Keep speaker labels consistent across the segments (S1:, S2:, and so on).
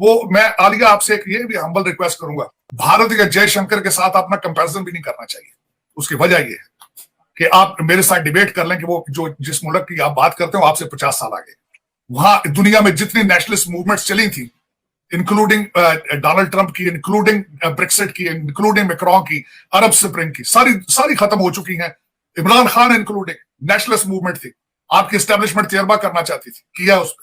S1: वो मैं आलिया आपसे एक ये भी हम्बल रिक्वेस्ट करूंगा, भारत या जयशंकर के साथ अपना कंपैरिजन भी नहीं करना चाहिए। उसकी वजह ये है कि आप मेरे साथ डिबेट कर लें कि वो जो जिस मुल्क की आप बात करते हो आपसे 50 साल आगे, वहां दुनिया में जितनी नेशनलिस्ट मूवमेंट्स चली थी, इंक्लूडिंग डोनाल्ड ट्रंप की, इंक्लूडिंग ब्रेक्सिट की, इंक्लूडिंग मैक्रोन की, अरब स्प्रिंग की, सारी सारी खत्म हो चुकी हैं। Imran Khan including nationalist movement थी, आपकी एस्टेब्लिशमेंट तजर्बा करना चाहती थी, किया उस पर,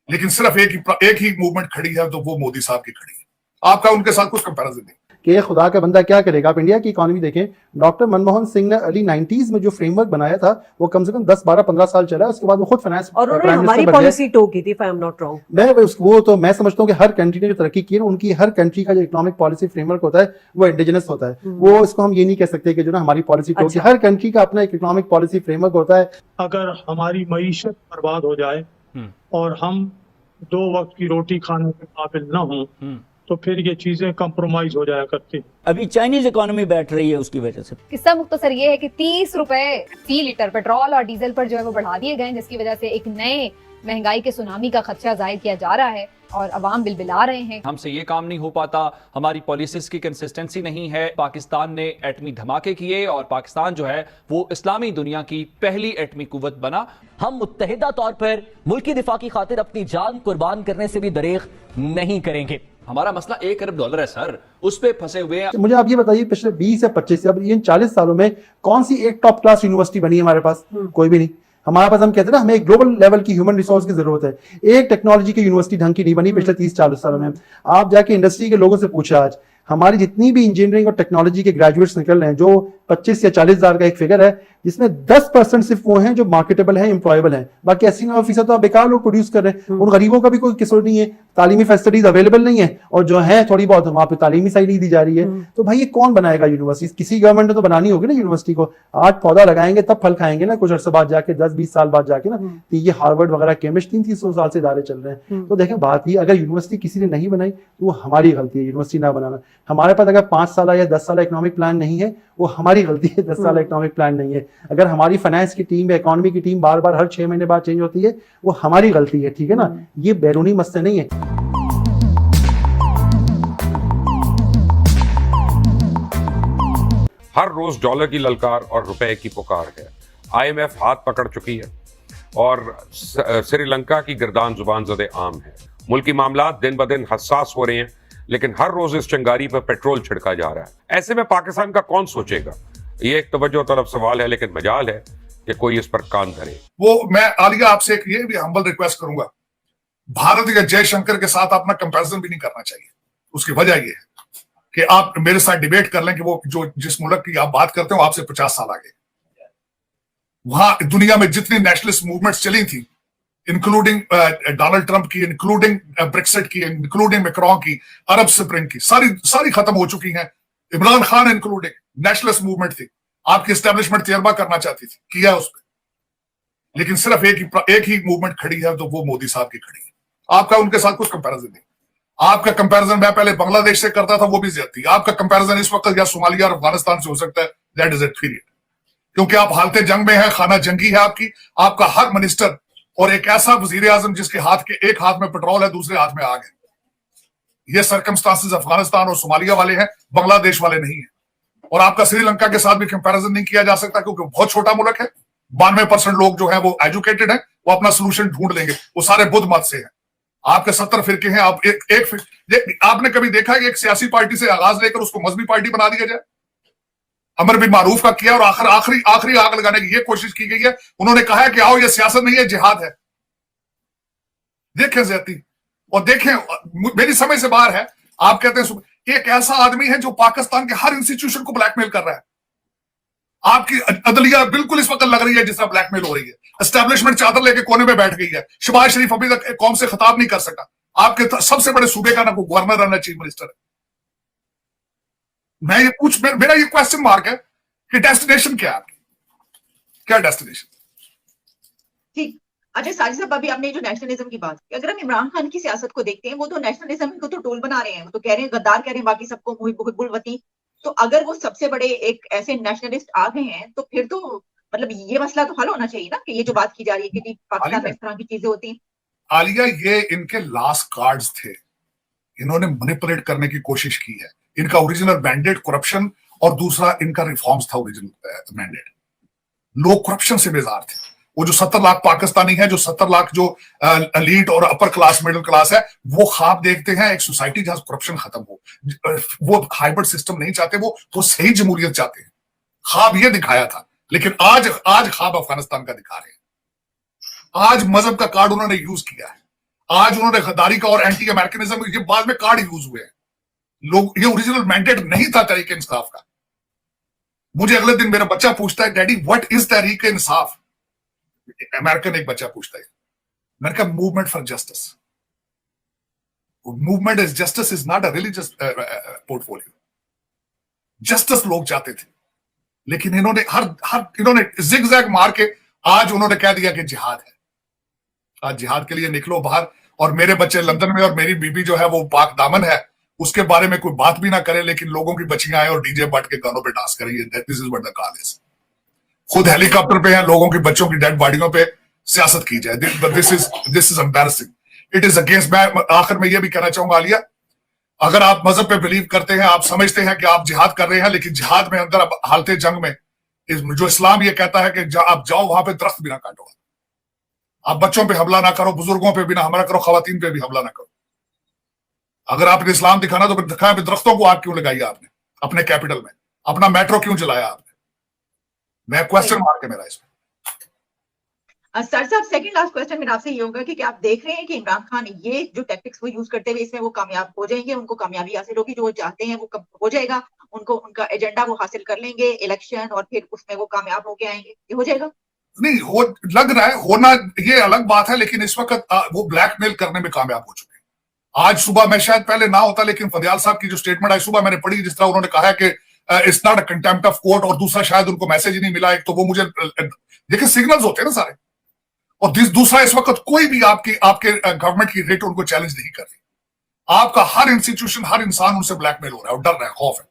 S1: लेकिन सिर्फ एक ही मूवमेंट खड़ी है, तो वो मोदी साहब की खड़ी है। आपका उनके साथ कुछ कंपैरिजन नहीं
S2: कि खुदा का बंदा क्या करेगा। आप इंडिया की इकोनॉमी देखें, डॉक्टर मनमोहन सिंह ने अर्ली 90s में जो फ्रेमवर्क बनाया था वो कम से कम 10, 12, 15 साल चला है। उसके बाद वो खुद फाइनेंस
S3: और उन्होंने हमारी पॉलिसी टो की थी, if I am not wrong.
S2: मैं समझता हूँ कि हर कंट्री ने जो तरक्की की है, उनकी हर कंट्री का जो इकोनॉमिक पॉलिसी फ्रेमवर्क होता है वो इंडिजिनस होता है। वो इसको हम ये नहीं कह सकते कि जो ना हमारी पॉलिसी टो की, हर कंट्री का अपना एक इकोनॉमिक पॉलिसी फ्रेमवर्क होता है।
S4: अगर हमारी मईशत बर्बाद हो जाए और हम 2 वक्त की रोटी खाने के काबिल न हों, तो फिर ये चीजें कंप्रोमाइज हो जाया करती।
S5: अभी चाइनीज इकोनॉमी बैठ रही है उसकी वजह से।
S6: किस्सा मुख्तसर ये है कि 30 रुपए फी लीटर पेट्रोल और डीजल पर जो है वो बढ़ा दिए गए, जिसकी वजह से एक नए महंगाई के सुनामी का खदशा जाहिर किया जा रहा है और अवाम बिलबिला रहे हैं।
S7: हमसे ये काम नहीं हो पाता, हमारी पॉलिसीज की कंसिस्टेंसी नहीं है। पाकिस्तान ने एटमी धमाके किए और पाकिस्तान जो है वो इस्लामी दुनिया की पहली एटमी कुव्वत बना।
S5: हम मुत्तहिदा तौर पर मुल्की दिफा की खातिर अपनी जान कुर्बान करने से भी दरेग नहीं करेंगे।
S7: हमारा मसला $1 अरब है सर, उस पे फंसे हुए हैं।
S2: मुझे आप ये बताइए, पिछले 20 या 25 अब इन 40 सालों में कौन सी एक टॉप क्लास यूनिवर्सिटी बनी है हमारे पास? कोई भी नहीं। हमारे पास, हम कहते हैं ना, हमें एक ग्लोबल लेवल की ह्यूमन रिसोर्स की जरूरत है। एक टेक्नोलॉजी की यूनिवर्सिटी ढंग की नहीं बनी पिछले 30-40 सालों में। आप जाके इंडस्ट्री के लोगों से पूछा, आज हमारी जितनी भी इंजीनियरिंग और टेक्नोलॉजी के ग्रेजुएट्स निकल रहे हैं, जो 25 या 40 हजार का एक फिगर है, जिसमें 10% सिर्फ वो हैं जो मार्केटेबल हैं, एम्प्लॉयबल हैं। बाकी 80-90% तो बेकार लोग प्रोड्यूस कर रहे हैं। उन गरीबों का भी कोई किस्मत नहीं है, तालीमी फैसिलिटीज अवेलेबल नहीं है, और जो है थोड़ी बहुत वहां पे तालीमी सही नहीं दी जा रही है। तो भाई ये कौन बनाएगा यूनिवर्सिटी? किसी गवर्नमेंट ने तो बनानी होगी ना यूनिवर्सिटी को। आज पौधा लगाएंगे तब फल खाएंगे ना, कुछ अर्से बाद जाके, 10-20 साल बाद जाके ना। तो ये हार्वर्ड वगैरह, केमिस्ट्री 300 साल से इदारे चल रहे हैं। तो देखें, बात ही अगर यूनिवर्सिटी किसी ने नहीं बनाई तो वो हमारी गलती है, यूनिवर्सिटी ना बनाना। हमारे पास अगर 5 साल या 10 साल इकोनॉमिक प्लान नहीं है, वो हमारी गलती है। 10 साल इकोनॉमिक प्लान नहीं है। अगर हमारी फाइनेंस की टीम या इकोनॉमी की टीम बार बार हर 6 महीने बाद चेंज होती है, वो हमारी गलती है। ठीक है ना, ये बैरूनी मसले नहीं है।
S8: हर रोज डॉलर की ललकार और रुपए की पुकार है। IMF हाथ पकड़ चुकी है और श्रीलंका की गर्दान जुबान ज़दे आम है। मुल्की मामला दिन ब दिन हसास हो रहे हैं, लेकिन हर रोज इस चिंगारी पर पेट्रोल छिड़का जा रहा है। ऐसे में पाकिस्तान का कौन सोचेगा? ये एक तवज्जो तलब सवाल है, लेकिन मजाल है कि कोई इस पर कान धरे।
S1: वो मैं आलिया आपसे एक ये भी हम्बल रिक्वेस्ट करूंगा, भारत या जयशंकर के साथ अपना कंपैरिजन भी नहीं करना चाहिए। उसकी वजह ये है कि आप मेरे साथ डिबेट कर लें कि वो जो जिस मुल्क की आप बात करते हो आपसे 50 साल आगे, वहां दुनिया में जितनी नेशनलिस्ट मूवमेंट्स चली थी, इंक्लूडिंग डोनाल्ड ट्रंप की, इंक्लूडिंग ब्रेक्सिट की, इंक्लूडिंग मैक्रोन की, अरब स्प्रिंग की, सारी सारी खत्म हो चुकी हैं। Imran Khan including nationalist movement थी, आपकी एस्टेब्लिशमेंट तजर्बा करना चाहती थी, किया उस पर, लेकिन सिर्फ एक ही मूवमेंट खड़ी है, तो वो मोदी साहब की खड़ी है। आपका उनके साथ कुछ कंपैरिजन नहीं। आपका कंपैरिजन मैं पहले बांग्लादेश से करता था, वो भी ज्यादती। आपका कंपैरिजन इस वक्त या सोमालिया और अफगानिस्तान से हो सकता है, दैट इज इट, पीरियड। क्योंकि आप हालते जंग में हैं, खाना जंगी है आपका हर मिनिस्टर, और एक ऐसा वजीर आजम जिसके एक हाथ में पेट्रोल है, दूसरे हाथ में आग है। ये सर्कमस्टांसेस अफगानिस्तान और सोमालिया वाले हैं, बांग्लादेश वाले नहीं है। और आपका श्रीलंका के साथ भी कंपैरिजन नहीं किया जा सकता, क्योंकि बहुत छोटा मुल्क है। 92% लोग जो है वो एजुकेटेड है, वो अपना सोल्यूशन ढूंढ लेंगे। वो सारे बुद्ध मत से हैं। आपके 70 फिरके हैं। आप आपने कभी देखा कि एक सियासी पार्टी से आगाज लेकर उसको मजहबी पार्टी बना दिया जाए? अमर बिन मारूफ का किया और आखिरी आग लगाने की ये कोशिश की गई है। उन्होंने कहा है कि आओ, ये सियासत नहीं है, जिहाद है। देखें ज्यादती, और देखें, मेरी समझ से बाहर है। आप कहते हैं एक ऐसा आदमी है जो पाकिस्तान के हर इंस्टीट्यूशन को ब्लैकमेल कर रहा है। आपकी अदलिया बिल्कुल इस वक्त लग रही है जिस तरह ब्लैकमेल हो रही है। एस्टेब्लिशमेंट चादर लेके कोने में बैठ गई है। शहबाज शरीफ अभी तक कौम से खिताब नहीं कर सका। आपके सबसे बड़े सूबे का ना कोई गवर्नर है, ना चीफ मिनिस्टर है। मेरा ये क्वेश्चन मार्क है कि डेस्टिनेशन क्या है आपकी? क्या डेस्टिनेशन?
S9: ठीक। अच्छा साजिद साहब, अभी आपने जो नेशनलिज्म की बात की, अगर हम इमरान खान की सियासत को देखते हैं, वो तो नेशनलिज्म को तो टोल बना रहे हैं। वो तो कह रहे हैं, गद्दार कह रहे हैं, बाकी सबको मुहिब्बुल वतनी। तो अगर वो सबसे बड़े एक ऐसे नेशनलिस्ट आ गए हैं, तो फिर तो मतलब ये मसला तो हल होना चाहिए ना, कि ये जो बात की जा रही है कि पाकिस्तान में इस तरह की चीजें होती हैं।
S1: आलिया, ये इनके लास्ट कार्ड्स थे। इन्होंने मैनिपुलेट करने की कोशिश की है। इनका ओरिजिनल मैंडेट करप्शन और दूसरा इनका रिफॉर्म्स था ओरिजिनल मैंडेट। लोग करप्शन से बेजार थे। वो जो 70 लाख पाकिस्तानी है, जो 70 लाख जो एलीट और अपर क्लास मिडिल क्लास है, वो ख्वाब देखते हैं एक सोसाइटी जहां करप्शन खत्म हो। वो हाइब्रिड सिस्टम नहीं चाहते, वो सही जमहूरियत चाहते हैं। ख्वाब ये दिखाया था, लेकिन आज ख्वाब अफगानिस्तान का दिखा रहे हैं। आज मजहब का कार्ड उन्होंने यूज किया है। आज उन्होंने गद्दारी का और एंटी अमेरिकनिज्म ये बाद में कार्ड यूज हुए हैं। लोग, ये ओरिजिनल मैंडेट नहीं था तहरीक इंसाफ का। मुझे अगले दिन मेरा बच्चा पूछता है, daddy what is Tehreek Insaf? American एक बच्चा पूछता है। मैंने कहा movement for justice. Movement is justice is not a religious portfolio. Justice लोग चाहते थे, लेकिन इन्होंने इन्होंने जिगजैग मार के आज उन्होंने कह दिया कि जिहाद है। आज जिहाद के लिए निकलो बाहर, और मेरे बच्चे लंदन में और मेरी बीबी जो है वो पाक दामन है, उसके बारे में कोई बात भी ना करे, लेकिन लोगों की बच्चियां आए और डीजे बट के गानों पे डांस करेंगे। This is what the call is. खुद हेलीकॉप्टर पे हैं, लोगों की बच्चों की डेड बॉडियों पे सियासत की जाए। This is embarrassing. It is against. मैं आखिर में यह भी कहना चाहूंगा आलिया, अगर आप मजहब पे बिलीव करते हैं, आप समझते हैं कि आप जिहाद कर रहे हैं, लेकिन जिहाद में अंदर हालते जंग में जो इस्लाम ये कहता है कि आप जाओ वहां पे दरख्त भी ना काटो, आप बच्चों पे हमला ना करो, बुजुर्गों पे भी ना हमला करो, खवातीन पे भी हमला ना करो। अगर आपने इस्लाम दिखाना तो दिखाया, दरख्तों को आग क्यों लगाई आपने अपने कैपिटल में? अपना मेट्रो क्यों चलाया आपने? मैं क्वेश्चन मार के मेरा इसमें।
S9: सर साहब, सेकंड लास्ट क्वेश्चन मेरा आपसे ये होगा कि क्या आप देख रहे हैं कि इमरान खान ये जो टैक्टिक्स वो यूज करते हुए इसमें वो कामयाब हो जाएंगे? उनको कामयाबी हासिल होगी, जो वो चाहते हैं वो हो जाएगा, उनको उनका एजेंडा वो हासिल कर लेंगे इलेक्शन, और फिर उसमें वो कामयाब होके आएंगे, ये हो जाएगा?
S1: नहीं हो, लग रहा है होना, ये अलग बात है, लेकिन इस वक्त वो ब्लैकमेल करने में कामयाब हो चुके हैं। आज सुबह, मैं शायद पहले ना होता, लेकिन फदियाल साहब की जो स्टेटमेंट आई सुबह मैंने पढ़ी, जिस तरह उन्होंने कहा है कि it's not a contempt of court, और दूसरा शायद उनको मैसेज ही नहीं मिला। एक तो वो मुझे देखिए सिग्नल्स होते हैं ना सारे, और दूसरा इस वक्त कोई भी आपके गवर्नमेंट की रेट उनको चैलेंज नहीं कर रही। आपका हर इंस्टीट्यूशन, हर इंसान उनसे ब्लैकमेल हो रहा है और डर रहा है, खौफ है।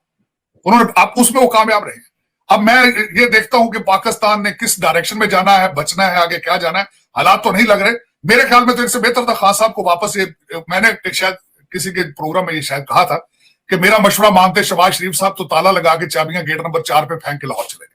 S1: उन्होंने आप उसमें वो कामयाब रहे। अब मैं ये देखता हूं कि पाकिस्तान ने किस डायरेक्शन में जाना है, बचना है, आगे क्या जाना है, हालात तो नहीं लग रहे। मेरे ख्याल में तो इससे बेहतर था खान साहब को वापस, ये मैंने शायद किसी के प्रोग्राम में ये शायद कहा था कि मेरा मशवरा मानते शहबाज शरीफ साहब तो ताला लगा के चाबियां गेट नंबर 4 पे फेंक के लाहौर चले गए।